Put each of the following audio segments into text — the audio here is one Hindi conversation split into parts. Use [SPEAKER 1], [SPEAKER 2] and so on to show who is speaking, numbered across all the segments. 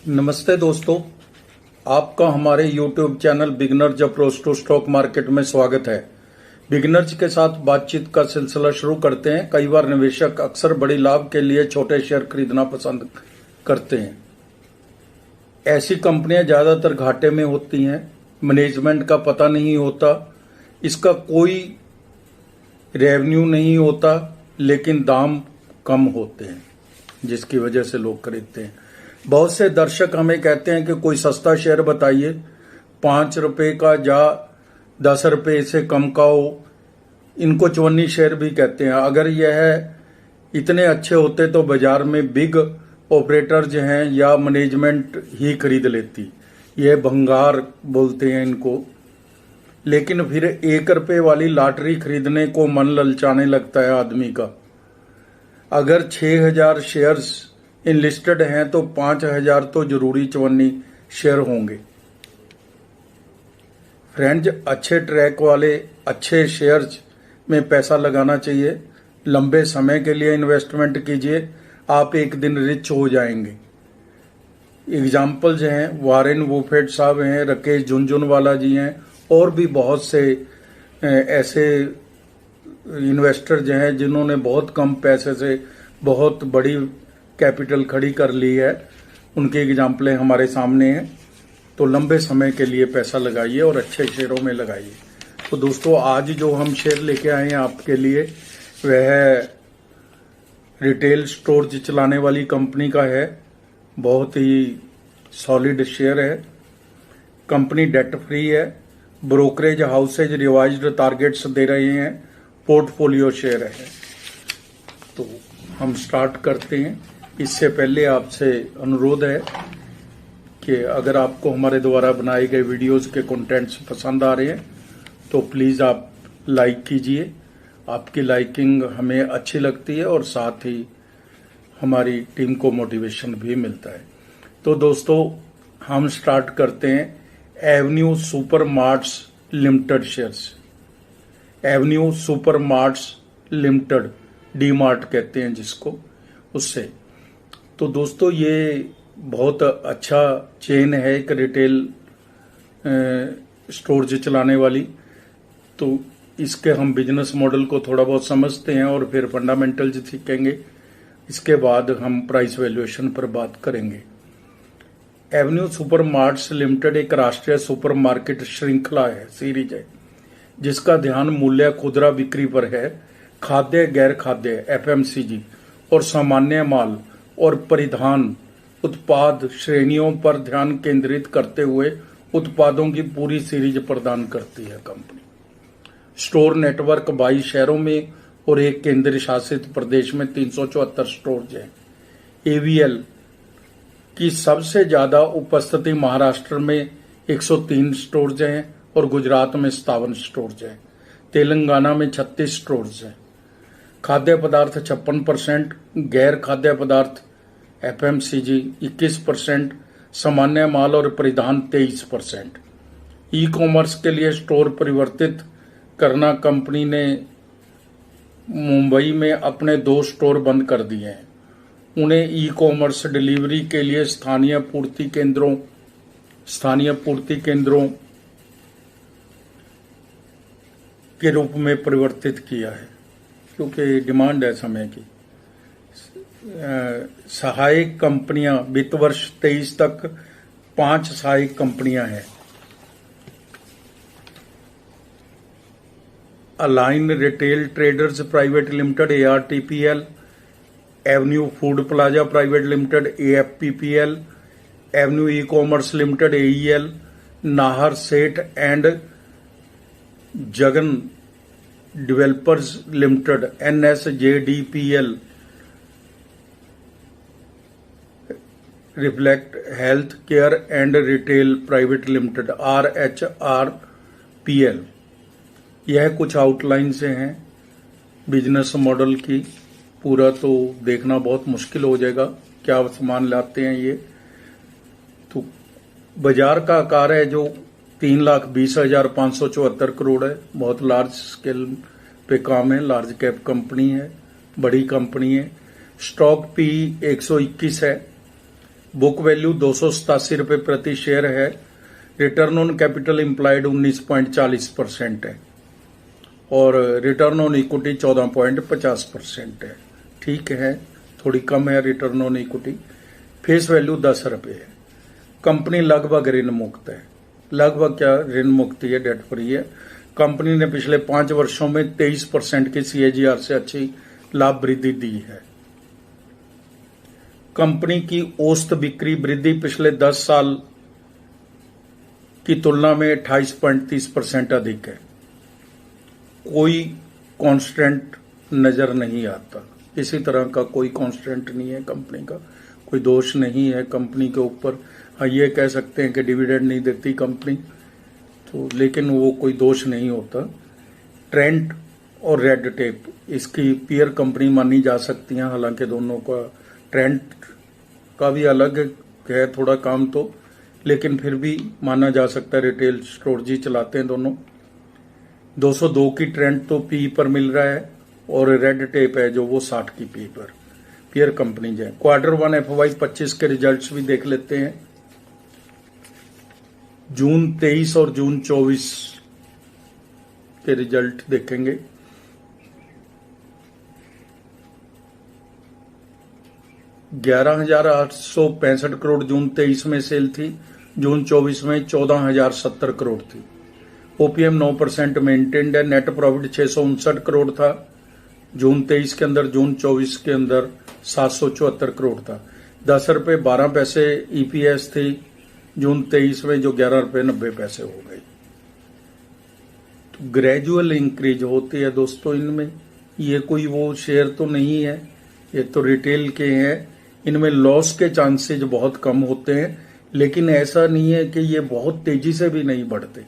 [SPEAKER 1] नमस्ते दोस्तों, आपका हमारे YouTube channel beginners approach to stock market में स्वागत है। बिगनर्स के साथ बातचीत का सिलसिला शुरू करते हैं। कई बार निवेशक अक्सर बड़ी लाभ के लिए छोटे शेयर खरीदना पसंद करते हैं। ऐसी कंपनियां ज्यादातर घाटे में होती हैं, मैनेजमेंट का पता नहीं होता, इसका कोई रेवेन्यू नहीं होता, लेकिन दाम कम होते हैं जिसकी वजह से लोग खरीदते हैं। बहुत से दर्शक हमें कहते हैं कि कोई सस्ता शेयर बताइए, 5 रुपए का या 10 रुपए से कम का हो। इनको चवन्नी शेयर भी कहते हैं। अगर यह इतने अच्छे होते तो बाजार में बिग ऑपरेटर जो हैं या मैनेजमेंट ही खरीद लेती। यह भंगार बोलते हैं इनको। लेकिन फिर 1 रुपए वाली लॉटरी खरीदने को मन ललचाने लगता है आदमी का। अगर 6000 शेयर्स इनलिस्टेड हैं तो 5000 तो जरूरी चवन्नी शेयर होंगे। फ्रेंड्स, अच्छे ट्रैक वाले अच्छे शेयर्स में पैसा लगाना चाहिए। लंबे समय के लिए इन्वेस्टमेंट कीजिए, आप एक दिन रिच हो जाएंगे। एग्जाम्पल्स हैं, वॉरेन बफेट साहब हैं, राकेश झुनझुनवाला जी हैं, और भी बहुत से ऐसे इन्वेस्टर जो हैं जिन्होंने बहुत कम पैसे से बहुत बड़ी कैपिटल खड़ी कर ली है। उनके एग्जाम्पलें हमारे सामने हैं। तो लंबे समय के लिए पैसा लगाइए और अच्छे शेयरों में लगाइए। तो दोस्तों, आज जो हम शेयर लेके आए हैं आपके लिए, वह रिटेल स्टोर चलाने वाली कंपनी का है। बहुत ही सॉलिड शेयर है। कंपनी डेट फ्री है। ब्रोकरेज हाउसेज रिवाइज्ड टारगेट्स दे रहे हैं। पोर्टफोलियो शेयर है। तो हम स्टार्ट करते हैं। इससे पहले आपसे अनुरोध है कि अगर आपको हमारे द्वारा बनाए गए वीडियोस के कंटेंट्स पसंद आ रहे हैं तो प्लीज़ आप लाइक कीजिए। आपकी लाइकिंग हमें अच्छी लगती है और साथ ही हमारी टीम को मोटिवेशन भी मिलता है। तो दोस्तों, हम स्टार्ट करते हैं Avenue super marts limited shares. Avenue super marts limited, D mart कहते हैं जिसको, उससे। तो दोस्तों, ये बहुत अच्छा चेन है, एक रिटेल स्टोर चलाने वाली। तो इसके हम बिजनेस मॉडल को थोड़ा बहुत समझते हैं और फिर फंडामेंटल्स सीखेंगे। इसके बाद हम प्राइस वैल्यूएशन पर बात करेंगे। एवेन्यू सुपर मार्ट्स लिमिटेड एक राष्ट्रीय सुपर मार्केट श्रृंखला है, सीरीज है, जिसका ध्यान मूल्य खुदरा बिक्री पर है। खाद्य, गैर खाद्य, एफएमसीजी और सामान्य माल और परिधान उत्पाद श्रेणियों पर ध्यान केंद्रित करते हुए उत्पादों की पूरी सीरीज प्रदान करती है कंपनी। स्टोर नेटवर्क 22 शहरों में और एक केंद्र शासित प्रदेश में 374 स्टोर हैं। एवीएल की सबसे ज्यादा उपस्थिति महाराष्ट्र में 103 स्टोर हैं और गुजरात में 57 स्टोर हैं। तेलंगाना में 36 स्टोर हैं। खाद्य पदार्थ 56%, गैर खाद्य पदार्थ एफएमसीजी 21%, सामान्य माल और परिधान 23%। ई कॉमर्स के लिए स्टोर परिवर्तित करना कंपनी ने मुंबई में अपने 2 स्टोर बंद कर दिए हैं। उन्हें ई कॉमर्स डिलीवरी के लिए स्थानीय पूर्ति केंद्रों के रूप में परिवर्तित किया है, क्योंकि डिमांड है समय की। सहायक कंपनियां, वित्त वर्ष 23 तक 5 सहायक कंपनियां हैं। Align retail traders private limited, ARTPL, avenue food plaza private limited, AFPPL, avenue e commerce limited, AEL, Nahar Seth and Jagan developers limited, NSJDPL, reflect health care and retail private limited, RHRPL। यह कुछ आउटलाइन से हैं बिजनेस मॉडल की। पूरा तो देखना बहुत मुश्किल हो जाएगा, क्या सामान लाते हैं ये। तो बाजार का आकार है जो 3,20,574 करोड़ है। बहुत लार्ज स्केल पे काम है, लार्ज कैप कंपनी है, बड़ी कंपनी है। स्टॉक P 121 है। बुक वैल्यू 287 रुपये प्रति शेयर है। रिटर्न ऑन कैपिटल एम्प्लॉयड 19.40% है और रिटर्न ऑन इक्विटी 14.50% है। ठीक है, थोड़ी कम है return on equity. Face value 10 रुपये है। कंपनी लगभग ऋण मुक्त है। लगभग क्या ऋण मुक्ति है, डेट फ्री है। कंपनी ने पिछले 5 वर्षों में 23% की CAGR से अच्छी लाभ वृद्धि दी है। कंपनी की औसत बिक्री वृद्धि पिछले 10 साल की तुलना में 28.30% अधिक है। कोई कांस्टेंट नजर नहीं आता, किसी तरह का कोई कांस्टेंट नहीं है कंपनी का, कोई दोष नहीं है कंपनी के ऊपर। हाँ, ये कह सकते हैं कि डिविडेंड नहीं देती कंपनी, तो लेकिन वो कोई दोष नहीं होता। ट्रेंट और रेड टेप इसकी पीयर कंपनी मानी जा सकती हैं, हालांकि दोनों का ट्रेंट का भी अलग है थोड़ा काम तो, लेकिन फिर भी माना जा सकता है। रिटेल स्टोर जी चलाते हैं दोनों। 202 की ट्रेंट तो पी पर मिल रहा है और रेड टेप है जो वो 60 की पी पर। पीयर कंपनीज है। Q1 FY 25 के रिजल्ट्स भी देख लेते हैं। जून 23 और जून 24 के रिजल्ट देखेंगे। ₹11,865 करोड़ जून 23 में सेल थी। जून 24 में 14,070 करोड़ थी। OPM 9% मेंटेन्ड है। नेट प्रॉफिट 659 करोड़ था जून 23 के अंदर। जून 24 के अंदर 774 करोड़ था। 10 रुपये 12 पैसे EPS थी जून 23 में, जो 11 रुपये 90 पैसे हो गई। तो ग्रेजुअल इंक्रीज होती है दोस्तों इनमें। ये कोई वो शेयर तो नहीं है, ये तो रिटेल के हैं। इनमें लॉस के चांसेस बहुत कम होते हैं, लेकिन ऐसा नहीं है कि ये बहुत तेजी से भी नहीं बढ़ते।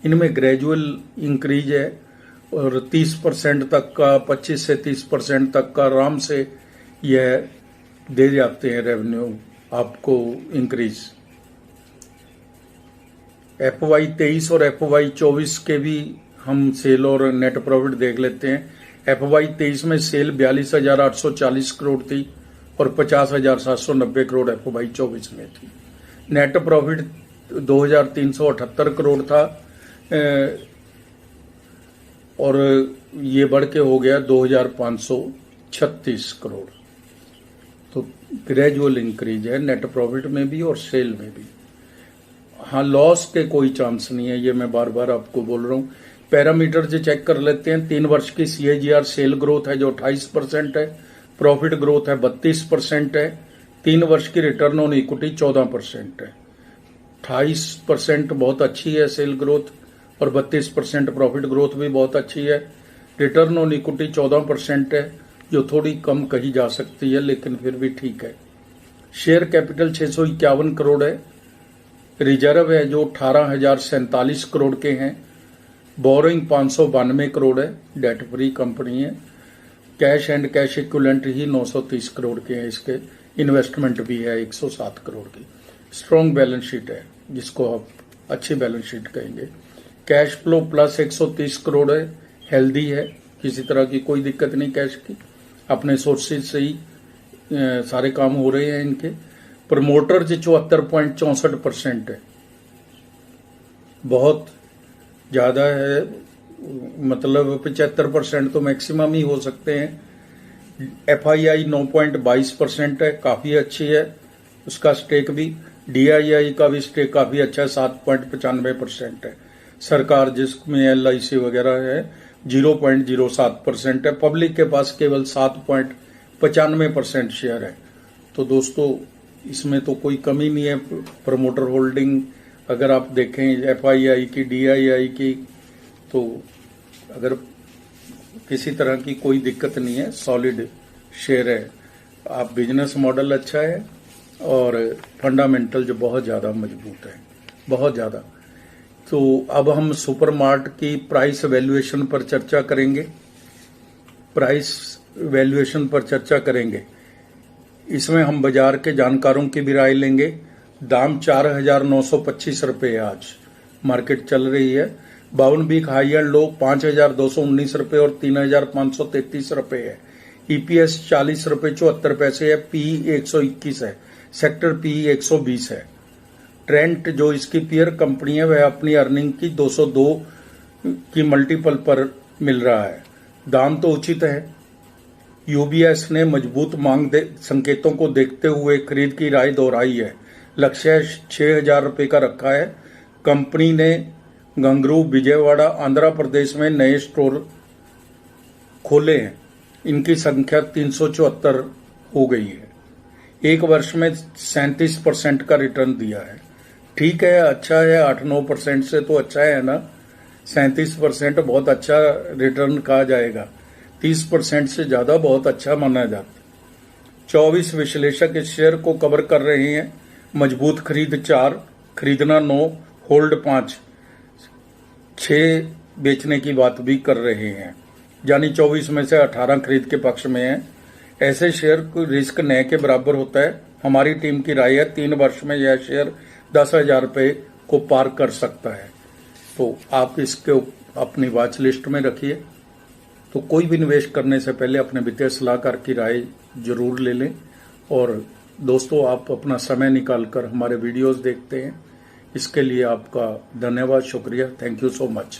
[SPEAKER 1] इनमें ग्रेजुअल इंक्रीज है और 30% तक का, 25 से 30% तक का आराम से यह दे जाते हैं रेवेन्यू आपको इंक्रीज। FY 23 और FY 24 के भी हम सेल और नेट प्रॉफिट देख लेते हैं। FY 23 में सेल 42,840 करोड़ थी और 50,790 करोड़ FY 24 में थी। नेट प्रॉफिट 2,378 करोड़ था और ये बढ़ के हो गया 2,536 करोड़। तो ग्रेजुअल इंक्रीज है नेट प्रॉफिट में भी और सेल में भी। हाँ, लॉस के कोई चांस नहीं है, ये मैं बार बार आपको बोल रहा हूँ। पैरामीटर जो चेक कर लेते हैं। 3 वर्ष की CAGR सेल ग्रोथ है जो 28% है। प्रॉफिट ग्रोथ है 32% है। 3 वर्ष की रिटर्न ऑन इक्विटी 14% है। 28% बहुत अच्छी है सेल ग्रोथ और 32% प्रॉफिट ग्रोथ भी बहुत अच्छी है। रिटर्न ऑन इक्विटी 14% है, जो थोड़ी कम कही जा सकती है, लेकिन फिर भी ठीक है। शेयर कैपिटल 651 करोड़ है। रिजर्व है जो 18,047 करोड़ के हैं। बोरोइंग 592 करोड़ है। डेट फ्री कंपनी है। कैश एंड कैश इक्विवेलेंट ही 930 करोड़ के हैं। इसके इन्वेस्टमेंट भी है 107 करोड़ की। स्ट्रॉन्ग बैलेंस शीट है, जिसको आप अच्छी बैलेंस शीट कहेंगे। कैश फ्लो प्लस 130 करोड़ है। हेल्दी है, किसी तरह की कोई दिक्कत नहीं कैश की। अपने सोर्सेज से ही सारे काम हो रहे हैं इनके। प्रमोटर जो 74.64% है, बहुत ज्यादा है। मतलब 75% तो मैक्सिमम ही हो सकते हैं। FII 9.22% है, काफी अच्छी है उसका स्टेक भी। DII का भी स्टेक काफी अच्छा है, 7.95% है। सरकार जिसमें LIC वगैरह है 0.07% है। पब्लिक के पास केवल 7.95% शेयर है। तो दोस्तों इसमें तो कोई कमी नहीं है। प्रमोटर होल्डिंग अगर आप देखें FII की, DII की, तो अगर किसी तरह की कोई दिक्कत नहीं है, सॉलिड शेयर है। आप बिजनेस मॉडल अच्छा है और फंडामेंटल जो बहुत ज़्यादा मजबूत है, बहुत ज़्यादा। तो अब हम सुपरमार्ट की प्राइस वैल्यूएशन पर चर्चा करेंगे। प्राइस वैल्यूएशन पर चर्चा करेंगे। इसमें हम बाजार के जानकारों की भी राय लेंगे। दाम 4,925 रुपये आज मार्केट चल रही है। 52 वीक हाई एंड लो 5,219 रुपये और 3,533 रुपये है। EPS 40 रुपये 74 पैसे है। PE 121 है। सेक्टर पी 120 है। ट्रेंट जो इसकी पीयर कंपनी है वह अपनी अर्निंग की 202 की मल्टीपल पर मिल रहा है। दाम तो उचित है। यूबीएस ने मजबूत मांग संकेतों को देखते हुए खरीद की राय दोहराई है। लक्ष्य 6,000 रुपये का रखा है। कंपनी ने गंगरू, विजयवाड़ा, आंध्र प्रदेश में नए स्टोर खोले हैं। इनकी संख्या 374 हो गई है। एक वर्ष में 37% का रिटर्न दिया है। ठीक है, अच्छा है। 8-9% से तो अच्छा है ना। 37% बहुत अच्छा रिटर्न कहा जाएगा। 30% से ज्यादा बहुत अच्छा माना जाता। 24 विश्लेषक इस शेयर को कवर कर रहे हैं। मजबूत खरीद 4, खरीदना 9, होल्ड 5, 6 बेचने की बात भी कर रहे हैं। यानी 24 में से 18 खरीद के पक्ष में है। ऐसे शेयर को रिस्क न के बराबर होता है। हमारी टीम की राय है 3 वर्ष में यह शेयर 10,000 रुपये को पार कर सकता है। तो आप इसको अपनी वॉच लिस्ट में रखिए। तो कोई भी निवेश करने से पहले अपने वित्तीय सलाहकार की राय जरूर ले लें। और दोस्तों, आप अपना समय निकालकर हमारे वीडियोस देखते हैं, इसके लिए आपका धन्यवाद, शुक्रिया। Thank you so much.